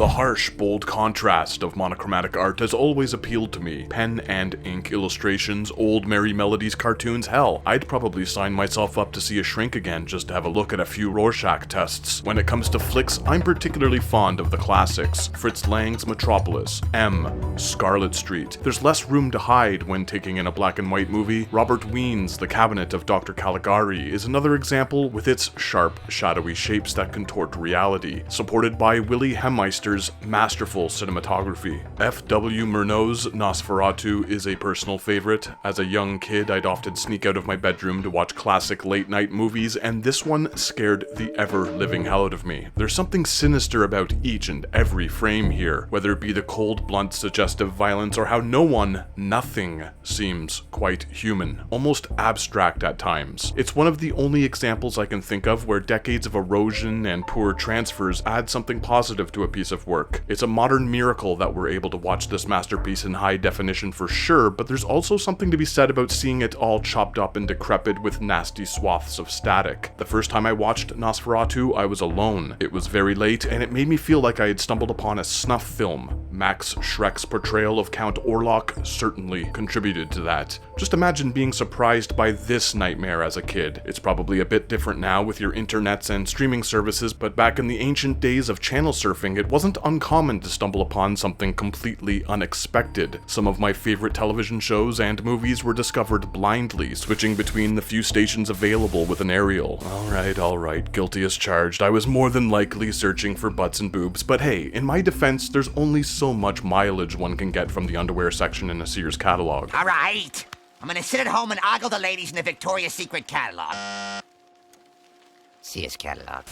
The harsh, bold contrast of monochromatic art has always appealed to me. Pen and ink illustrations, old Merry Melodies cartoons, hell, I'd probably sign myself up to see a shrink again just to have a look at a few Rorschach tests. When it comes to flicks, I'm particularly fond of the classics. Fritz Lang's Metropolis, M, Scarlet Street. There's less room to hide when taking in a black and white movie. Robert Wien's The Cabinet of Dr. Caligari is another example with its sharp, shadowy shapes that contort reality, supported by Willy Hemmeister's masterful cinematography. F.W. Murnau's Nosferatu is a personal favorite. As a young kid, I'd often sneak out of my bedroom to watch classic late-night movies, and this one scared the ever-living hell out of me. There's something sinister about each and every frame here, whether it be the cold, blunt, suggestive violence or how nothing seems quite human, almost abstract at times. It's one of the only examples I can think of where decades of erosion and poor transfers add something positive to a piece of work. It's a modern miracle that we're able to watch this masterpiece in high definition for sure, but there's also something to be said about seeing it all chopped up and decrepit with nasty swaths of static. The first time I watched Nosferatu, I was alone. It was very late, and it made me feel like I had stumbled upon a snuff film. Max Schreck's portrayal of Count Orlok certainly contributed to that. Just imagine being surprised by this nightmare as a kid. It's probably a bit different now with your internets and streaming services, but back in the ancient days of channel surfing, it wasn't uncommon to stumble upon something completely unexpected. Some of my favorite television shows and movies were discovered blindly, switching between the few stations available with an aerial. Alright, guilty as charged. I was more than likely searching for butts and boobs, but hey, in my defense, there's only so much mileage one can get from the underwear section in a Sears catalog. Alright, I'm gonna sit at home and ogle the ladies in the Victoria's Secret catalog. Sears catalog.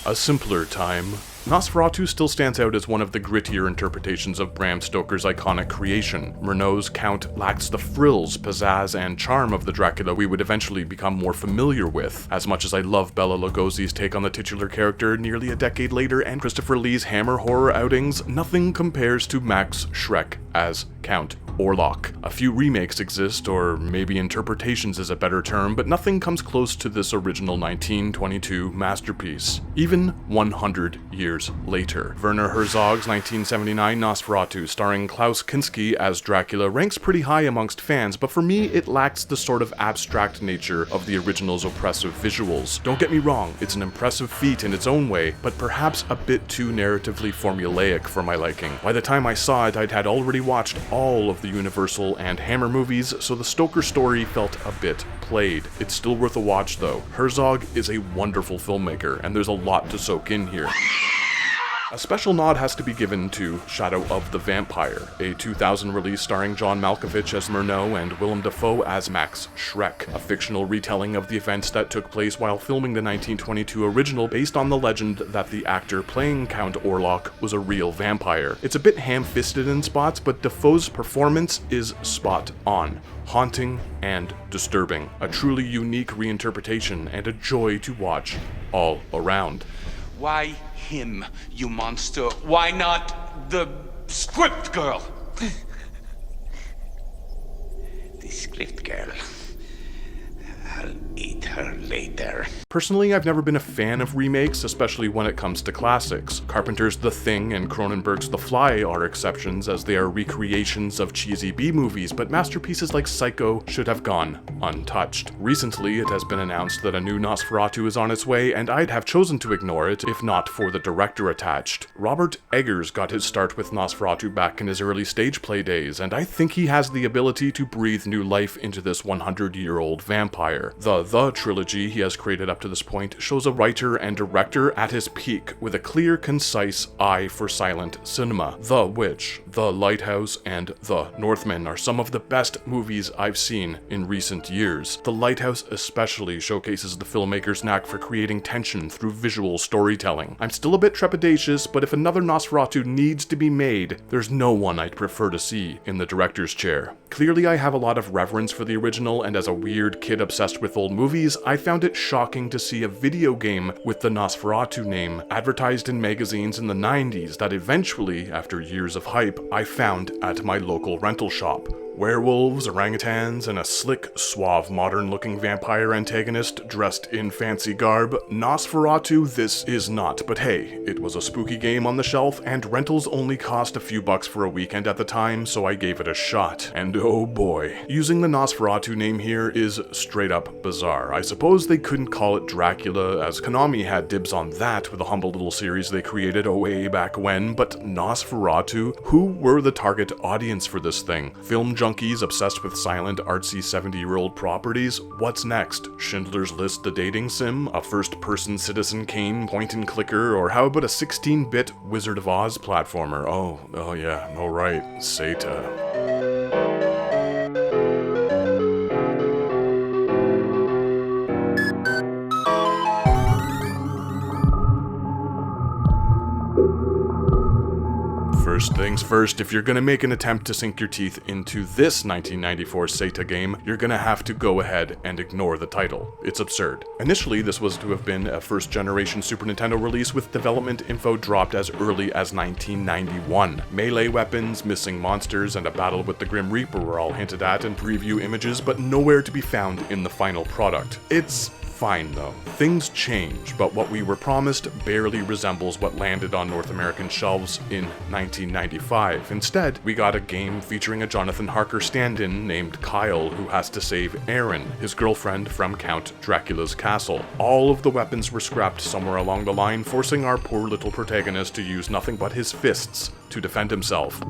A simpler time. Nosferatu still stands out as one of the grittier interpretations of Bram Stoker's iconic creation. Murnau's Count lacks the frills, pizzazz, and charm of the Dracula we would eventually become more familiar with. As much as I love Bela Lugosi's take on the titular character nearly a decade later and Christopher Lee's Hammer horror outings, nothing compares to Max Schreck as Count Orlok. A few remakes exist, or maybe interpretations is a better term, but nothing comes close to this original 1922 masterpiece. Even 100 years later. Werner Herzog's 1979 Nosferatu, starring Klaus Kinski as Dracula, ranks pretty high amongst fans, but for me it lacks the sort of abstract nature of the original's oppressive visuals. Don't get me wrong, it's an impressive feat in its own way, but perhaps a bit too narratively formulaic for my liking. By the time I saw it, I'd had already watched all of the Universal and Hammer movies, so the Stoker story felt a bit played. It's still worth a watch though. Herzog is a wonderful filmmaker, and there's a lot to soak in here. A special nod has to be given to Shadow of the Vampire, a 2000 release starring John Malkovich as Murnau and Willem Dafoe as Max Schreck, a fictional retelling of the events that took place while filming the 1922 original based on the legend that the actor playing Count Orlok was a real vampire. It's a bit ham-fisted in spots, but Dafoe's performance is spot on. Haunting and disturbing. A truly unique reinterpretation and a joy to watch all around. Why him, you monster? Why not the script girl? The script girl. I'll eat her later. Personally, I've never been a fan of remakes, especially when it comes to classics. Carpenter's The Thing and Cronenberg's The Fly are exceptions, as they are recreations of cheesy B-movies, but masterpieces like Psycho should have gone untouched. Recently, it has been announced that a new Nosferatu is on its way, and I'd have chosen to ignore it if not for the director attached. Robert Eggers got his start with Nosferatu back in his early stage play days, and I think he has the ability to breathe new life into this 100-year-old vampire. The trilogy he has created up to this point shows a writer and director at his peak with a clear, concise eye for silent cinema. The Witch, The Lighthouse, and The Northman are some of the best movies I've seen in recent years. The Lighthouse especially showcases the filmmaker's knack for creating tension through visual storytelling. I'm still a bit trepidatious, but if another Nosferatu needs to be made, there's no one I'd prefer to see in the director's chair. Clearly I have a lot of reverence for the original, and as a weird kid obsessed with old movies, I found it shocking to see a video game with the Nosferatu name advertised in magazines in the 90s that eventually, after years of hype, I found at my local rental shop. Werewolves, orangutans, and a slick, suave, modern-looking vampire antagonist dressed in fancy garb. Nosferatu this is not, but hey, it was a spooky game on the shelf, and rentals only cost a few bucks for a weekend at the time, so I gave it a shot. And oh boy, using the Nosferatu name here is straight up bizarre. I suppose they couldn't call it Dracula, as Konami had dibs on that with a humble little series they created way back when, but Nosferatu? Who were the target audience for this thing? Film junkies obsessed with silent, artsy 70-year-old properties? What's next? Schindler's List the dating sim? A first-person Citizen Kane point-and-clicker? Or how about a 16-bit Wizard of Oz platformer? Oh yeah, alright, Seta. First things first, if you're gonna make an attempt to sink your teeth into this 1994 Seta game, you're gonna have to go ahead and ignore the title. It's absurd. Initially, this was to have been a first-generation Super Nintendo release with development info dropped as early as 1991. Melee weapons, missing monsters, and a battle with the Grim Reaper were all hinted at in preview images, but nowhere to be found in the final product. It's fine though. Things change, but what we were promised barely resembles what landed on North American shelves in 1995. Instead, we got a game featuring a Jonathan Harker stand-in named Kyle who has to save Erin, his girlfriend, from Count Dracula's castle. All of the weapons were scrapped somewhere along the line, forcing our poor little protagonist to use nothing but his fists to defend himself.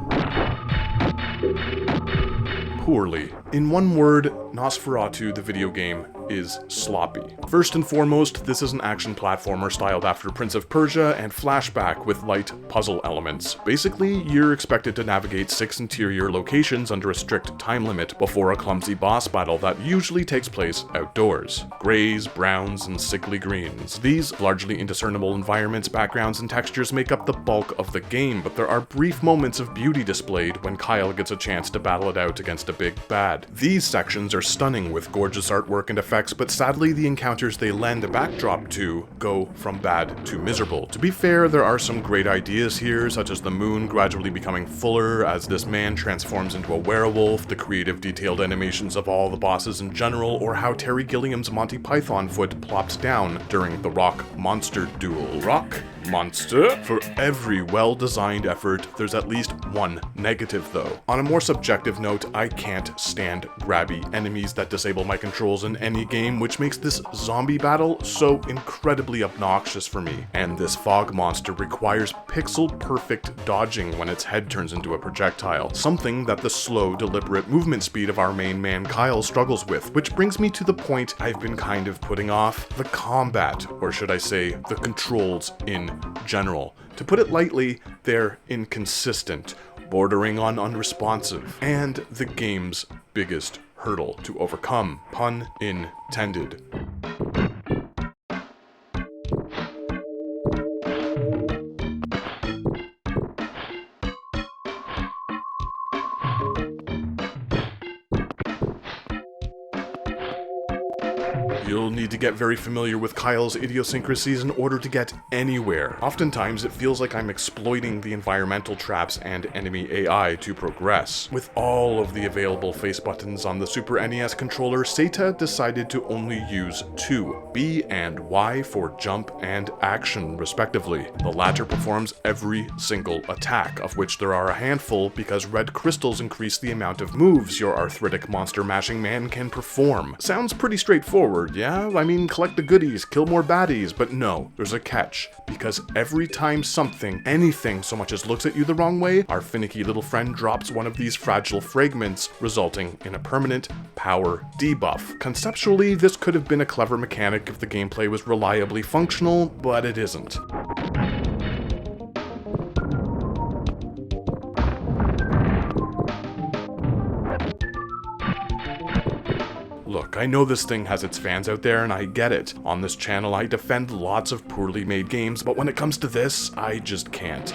Poorly. In one word, Nosferatu, the video game, is sloppy. First and foremost, this is an action platformer styled after Prince of Persia and Flashback with light puzzle elements. Basically, you're expected to navigate 6 interior locations under a strict time limit before a clumsy boss battle that usually takes place outdoors. Grays, browns, and sickly greens. These largely indiscernible environments, backgrounds, and textures make up the bulk of the game, but there are brief moments of beauty displayed when Kyle gets a chance to battle it out against a big bad. These sections are stunning with gorgeous artwork and effects, but sadly the encounters they lend a backdrop to go from bad to miserable. To be fair, there are some great ideas here, such as the moon gradually becoming fuller as this man transforms into a werewolf, the creative detailed animations of all the bosses in general, or how Terry Gilliam's Monty Python foot plops down during the rock monster duel. Rock monster? For every well-designed effort, there's at least one negative though. On a more subjective note, I can't stand grabby enemies that disable my controls in any game, which makes this zombie battle so incredibly obnoxious for me. And this fog monster requires pixel-perfect dodging when its head turns into a projectile, something that the slow, deliberate movement speed of our main man Kyle struggles with, which brings me to the point I've been kind of putting off: the combat, or should I say, the controls in general. To put it lightly, they're inconsistent, bordering on unresponsive, and the game's biggest hurdle to overcome, pun intended. You'll need to get very familiar with Kyle's idiosyncrasies in order to get anywhere. Oftentimes, it feels like I'm exploiting the environmental traps and enemy AI to progress. With all of the available face buttons on the Super NES controller, Seta decided to only use 2, B and Y for jump and action, respectively. The latter performs every single attack, of which there are a handful because red crystals increase the amount of moves your arthritic monster-mashing man can perform. Sounds pretty straightforward, yeah? I mean, collect the goodies, kill more baddies, but no, there's a catch. Because every time something, anything so much as looks at you the wrong way, our finicky little friend drops one of these fragile fragments, resulting in a permanent power debuff. Conceptually, this could have been a clever mechanic if the gameplay was reliably functional, but it isn't. Look, I know this thing has its fans out there, and I get it. On this channel, I defend lots of poorly made games, but when it comes to this, I just can't.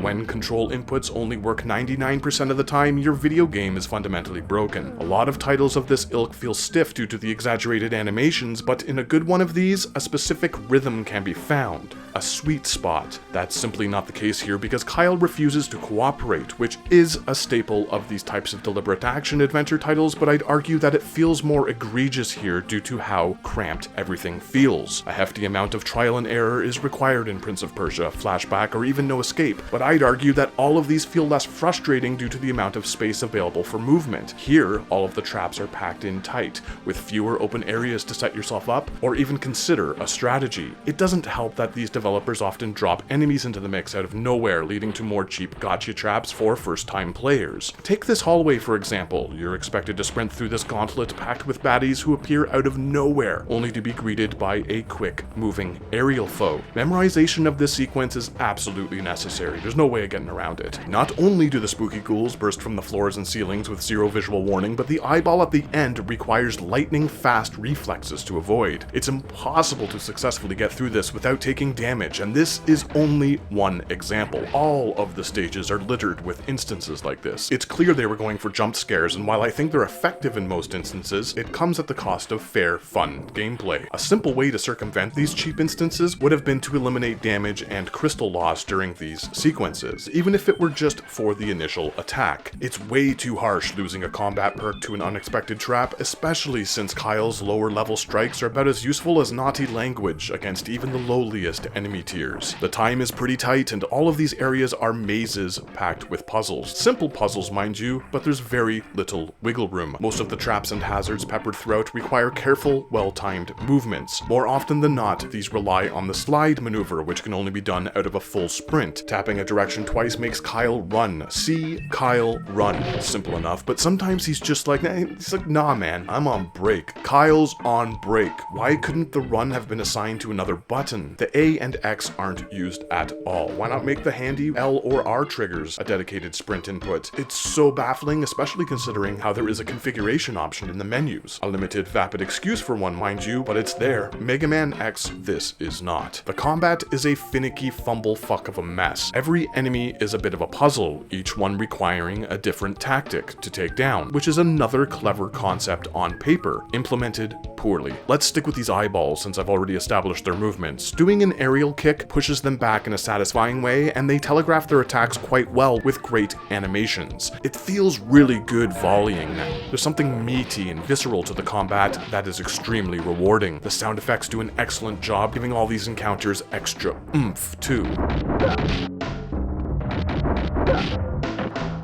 When control inputs only work 99% of the time, your video game is fundamentally broken. A lot of titles of this ilk feel stiff due to the exaggerated animations, but in a good one of these, a specific rhythm can be found. a sweet spot. That's simply not the case here because Kyle refuses to cooperate, which is a staple of these types of deliberate action adventure titles, but I'd argue that it feels more egregious here due to how cramped everything feels. A hefty amount of trial and error is required in Prince of Persia, Flashback, or even No Escape, but I'd argue that all of these feel less frustrating due to the amount of space available for movement. Here, all of the traps are packed in tight, with fewer open areas to set yourself up, or even consider a strategy. It doesn't help that these developers often drop enemies into the mix out of nowhere, leading to more cheap gotcha traps for first-time players. Take this hallway for example. You're expected to sprint through this gauntlet packed with baddies who appear out of nowhere, only to be greeted by a quick, moving aerial foe. Memorization of this sequence is absolutely necessary. There's no way of getting around it. Not only do the spooky ghouls burst from the floors and ceilings with zero visual warning, but the eyeball at the end requires lightning-fast reflexes to avoid. It's impossible to successfully get through this without taking damage, and this is only one example. All of the stages are littered with instances like this. It's clear they were going for jump scares, and while I think they're effective in most instances, it comes at the cost of fair, fun gameplay. A simple way to circumvent these cheap instances would have been to eliminate damage and crystal loss during these sequences, even if it were just for the initial attack. It's way too harsh losing a combat perk to an unexpected trap, especially since Kyle's lower level strikes are about as useful as naughty language against even the lowliest enemy tiers. The time is pretty tight, and all of these areas are mazes packed with puzzles. Simple puzzles, mind you, but there's very little wiggle room. Most of the traps and hazards peppered throughout require careful, well-timed movements. More often than not, these rely on the slide maneuver, which can only be done out of a full sprint. Tapping a direction twice makes Kyle run. See Kyle run. Simple enough, but sometimes he's just like, nah man, I'm on break. Kyle's on break. Why couldn't the run have been assigned to another button? The A and X aren't used at all. Why not make the handy L or R triggers a dedicated sprint input? It's so baffling, especially considering how there is a configuration option in the menus. A limited, vapid excuse for one, mind you, but it's there. Mega Man X, this is not. The combat is a finicky fumble fuck of a mess. Every enemy is a bit of a puzzle, each one requiring a different tactic to take down, which is another clever concept on paper, implemented poorly. Let's stick with these eyeballs since I've already established their movements. Doing an aerial kick pushes them back in a satisfying way, and they telegraph their attacks quite well with great animations. It feels really good volleying now. There's something meaty and visceral to the combat that is extremely rewarding. The sound effects do an excellent job giving all these encounters extra oomph too.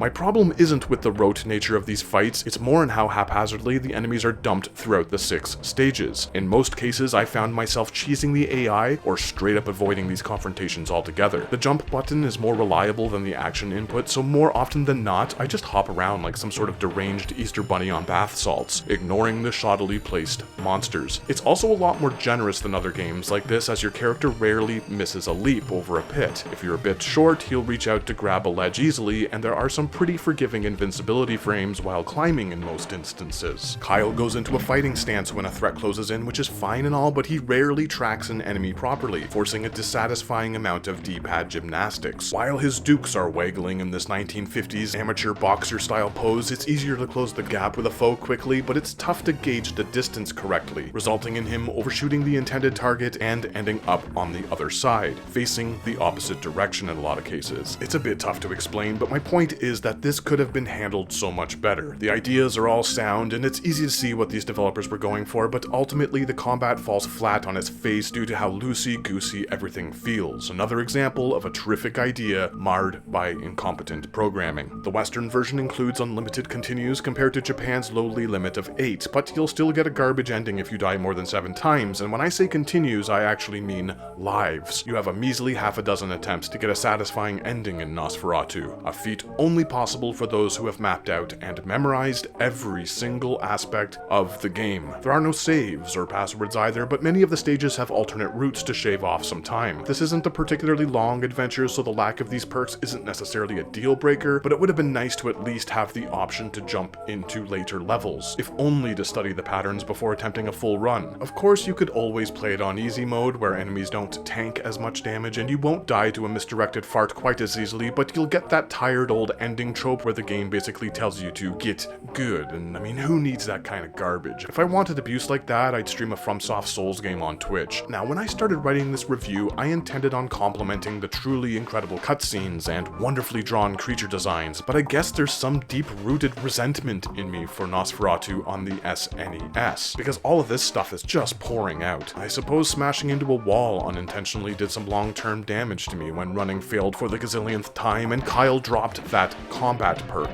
My problem isn't with the rote nature of these fights, it's more in how haphazardly the enemies are dumped throughout the 6 stages. In most cases, I found myself cheesing the AI or straight up avoiding these confrontations altogether. The jump button is more reliable than the action input, so more often than not, I just hop around like some sort of deranged Easter bunny on bath salts, ignoring the shoddily placed monsters. It's also a lot more generous than other games like this, as your character rarely misses a leap over a pit. If you're a bit short, he'll reach out to grab a ledge easily, and there are some pretty forgiving invincibility frames while climbing in most instances. Kyle goes into a fighting stance when a threat closes in, which is fine and all, but he rarely tracks an enemy properly, forcing a dissatisfying amount of D-pad gymnastics. While his dukes are waggling in this 1950s amateur boxer style pose, it's easier to close the gap with a foe quickly, but it's tough to gauge the distance correctly, resulting in him overshooting the intended target and ending up on the other side, facing the opposite direction in a lot of cases. It's a bit tough to explain, but my point is that this could have been handled so much better. The ideas are all sound, and it's easy to see what these developers were going for, but ultimately the combat falls flat on its face due to how loosey-goosey everything feels. Another example of a terrific idea marred by incompetent programming. The Western version includes unlimited continues compared to Japan's lowly limit of 8, but you'll still get a garbage ending if you die more than 7 times, and when I say continues, I actually mean lives. You have a measly half a dozen attempts to get a satisfying ending in Nosferatu, a feat only possible for those who have mapped out and memorized every single aspect of the game. There are no saves or passwords either, but many of the stages have alternate routes to shave off some time. This isn't a particularly long adventure, so the lack of these perks isn't necessarily a deal breaker, but it would have been nice to at least have the option to jump into later levels, if only to study the patterns before attempting a full run. Of course, you could always play it on easy mode, where enemies don't tank as much damage, and you won't die to a misdirected fart quite as easily, but you'll get that tired old ending ending trope where the game basically tells you to get good, and I mean, who needs that kind of garbage? If I wanted abuse like that, I'd stream a FromSoft Souls game on Twitch. Now, when I started writing this review, I intended on complimenting the truly incredible cutscenes and wonderfully drawn creature designs, but I guess there's some deep-rooted resentment in me for Nosferatu on the SNES, because all of this stuff is just pouring out. I suppose smashing into a wall unintentionally did some long-term damage to me when running failed for the gazillionth time and Kyle dropped that combat perk.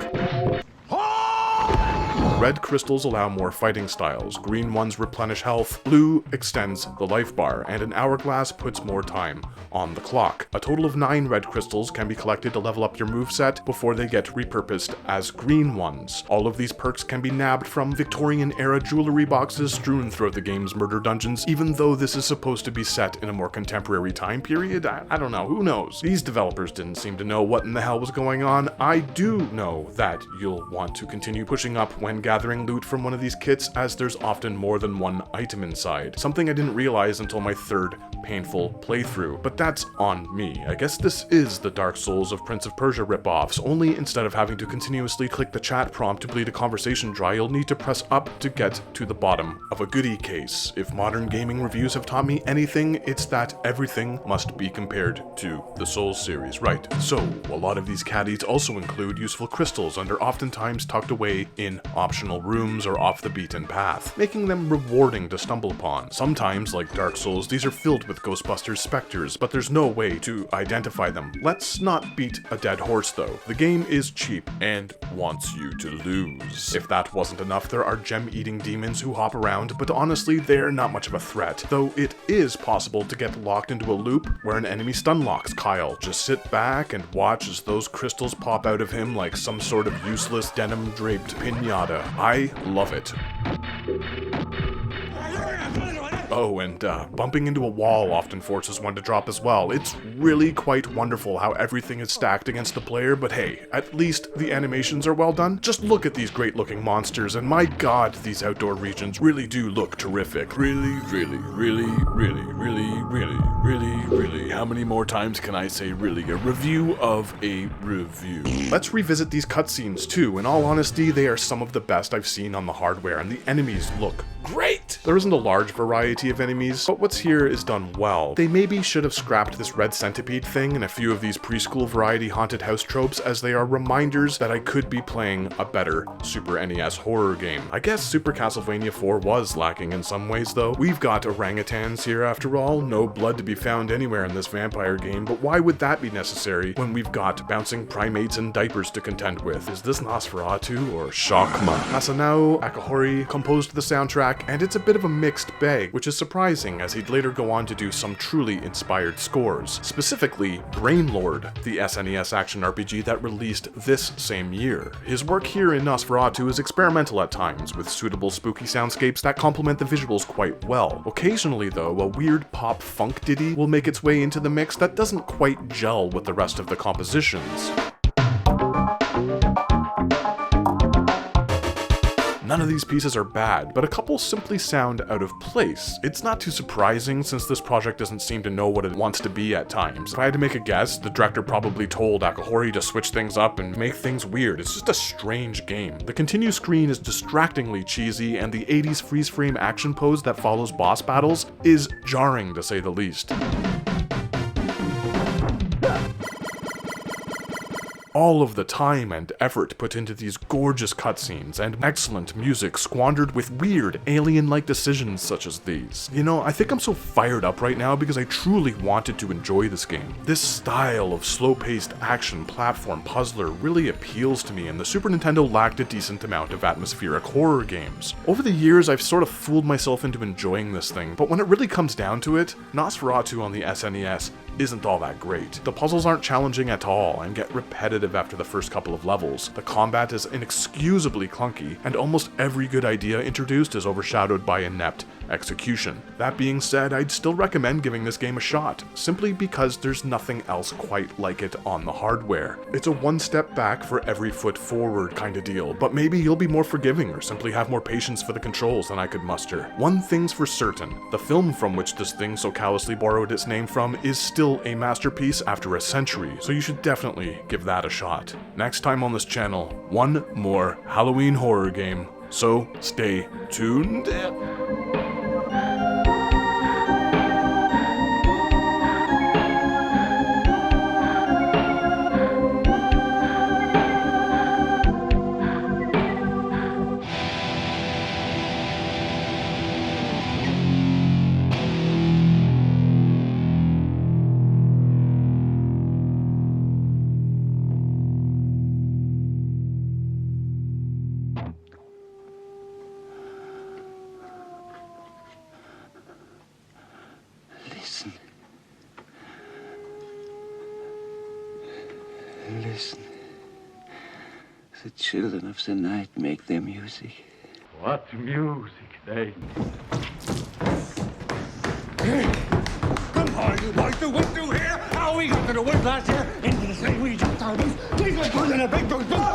Red crystals allow more fighting styles, green ones replenish health, blue extends the life bar, and an hourglass puts more time on the clock. A total of 9 red crystals can be collected to level up your moveset before they get repurposed as green ones. All of these perks can be nabbed from Victorian-era jewelry boxes strewn throughout the game's murder dungeons, even though this is supposed to be set in a more contemporary time period. I don't know, who knows? These developers didn't seem to know what in the hell was going on. I do know that you'll want to continue pushing up when gathering loot from one of these kits, as there's often more than one item inside. Something I didn't realize until my third painful playthrough, but that's on me. I guess this is the Dark Souls of Prince of Persia ripoffs, only instead of having to continuously click the chat prompt to bleed a conversation dry, you'll need to press up to get to the bottom of a goodie case. If modern gaming reviews have taught me anything, it's that everything must be compared to the Souls series, right? So, a lot of these caddies also include useful crystals and are oftentimes tucked away in optional rooms or off the beaten path, making them rewarding to stumble upon. Sometimes, like Dark Souls, these are filled with Ghostbusters specters, but there's no way to identify them. Let's not beat a dead horse though. The game is cheap and wants you to lose. If that wasn't enough, there are gem-eating demons who hop around, but honestly, they're not much of a threat, though it is possible to get locked into a loop where an enemy stun locks Kyle. Just sit back and watch as those crystals pop out of him like some sort of useless denim-draped piñata. I love it. Oh, and bumping into a wall often forces one to drop as well. It's really quite wonderful how everything is stacked against the player, but hey, at least the animations are well done. Just look at these great looking monsters, and my god, these outdoor regions really do look terrific. Really, how many more times can I say really? A review of a review. Let's revisit these cutscenes too. In all honesty, they are some of the best I've seen on the hardware, and the enemies look great! There isn't a large variety of enemies, but what's here is done well. They maybe should have scrapped this red centipede thing and a few of these preschool variety haunted house tropes, as they are reminders that I could be playing a better Super NES horror game. I guess Super Castlevania 4 was lacking in some ways though. We've got orangutans here after all, no blood to be found anywhere in this vampire game, but why would that be necessary when we've got bouncing primates and diapers to contend with? Is this Nosferatu or Shakma? Asanao Akahori composed the soundtrack, and it's a bit of a mixed bag, which is surprising as he'd later go on to do some truly inspired scores. Specifically, Brainlord, the SNES action RPG that released this same year. His work here in Nosferatu is experimental at times, with suitable spooky soundscapes that complement the visuals quite well. Occasionally though, a weird pop funk ditty will make its way into the mix that doesn't quite gel with the rest of the compositions. None of these pieces are bad, but a couple simply sound out of place. It's not too surprising since this project doesn't seem to know what it wants to be at times. If I had to make a guess, the director probably told Akahori to switch things up and make things weird. It's just a strange game. The continue screen is distractingly cheesy, and the 80s freeze-frame action pose that follows boss battles is jarring to say the least. All of the time and effort put into these gorgeous cutscenes and excellent music squandered with weird, alien-like decisions such as these. You know, I think I'm so fired up right now because I truly wanted to enjoy this game. This style of slow-paced action platform puzzler really appeals to me, and the Super Nintendo lacked a decent amount of atmospheric horror games. Over the years, I've sort of fooled myself into enjoying this thing, but when it really comes down to it, Nosferatu on the SNES isn't all that great. The puzzles aren't challenging at all and get repetitive after the first couple of levels. The combat is inexcusably clunky, and almost every good idea introduced is overshadowed by inept execution. That being said, I'd still recommend giving this game a shot, simply because there's nothing else quite like it on the hardware. It's a one step back for every foot forward kind of deal, but maybe you'll be more forgiving or simply have more patience for the controls than I could muster. One thing's for certain, the film from which this thing so callously borrowed its name from is still a masterpiece after a century, so you should definitely give that a shot. Next time on this channel, one more Halloween horror game, so stay tuned. Listen. Listen. The children of the night make their music. What music they... Come on, you boys, to went through here. How we got to the woods last year, into the same we jumped out of. These are in a big